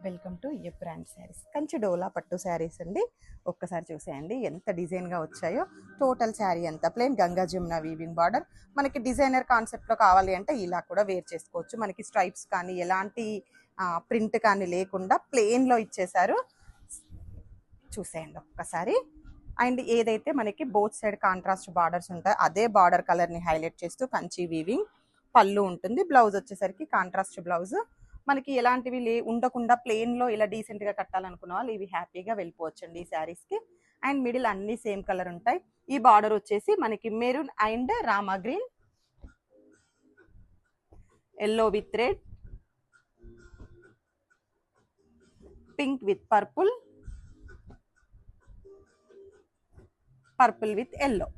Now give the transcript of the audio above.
Welcome to a brand saris. Kanchi Dola పట్టు saris అండి. ఒక్కసారి చూసేయండి ఎంత డిజైన్గా వచ్చాయో. టోటల్ శారీ అంతా plain Ganga Jamuna weaving border. మనకి డిజైనర్ కాన్సెప్ట్లో కావాలి అంటే ఇలా కూడా వేర్ చేసుకోవచ్చు. మనకి స్ట్రైప్స్ కానీ ఎలాంటి ప్రింట్ కానీ లేకుండా ప్లెయిన్లో ఇచ్చేసారు. చూసేయండి ఒక్కసారి. అండ్ ఏదైతే మనకి బోత్ సైడ్ కాంట్రాస్ట్ బార్డర్స్ ఉంటాయి అదే బార్డర్ కలర్ని హైలైట్ చేస్తూ కంచి వీవింగ్ పళ్ళు ఉంటుంది. బ్లౌజ్ వచ్చేసరికి కాంట్రాస్ట్ బ్లౌజ్. మనకి ఎలాంటివి ఉండకుండా ప్లెయిన్లో ఇలా డీసెంట్గా కట్టాలనుకున్న వాళ్ళు ఇవి హ్యాపీగా వెళ్ళిపోవచ్చండి ఈ శారీస్కి. అండ్ మిడిల్ అన్ని సేమ్ కలర్ ఉంటాయి. ఈ బార్డర్ వచ్చేసి మనకి maroon and Rama green, yellow with red, pink with purple, purple with yellow.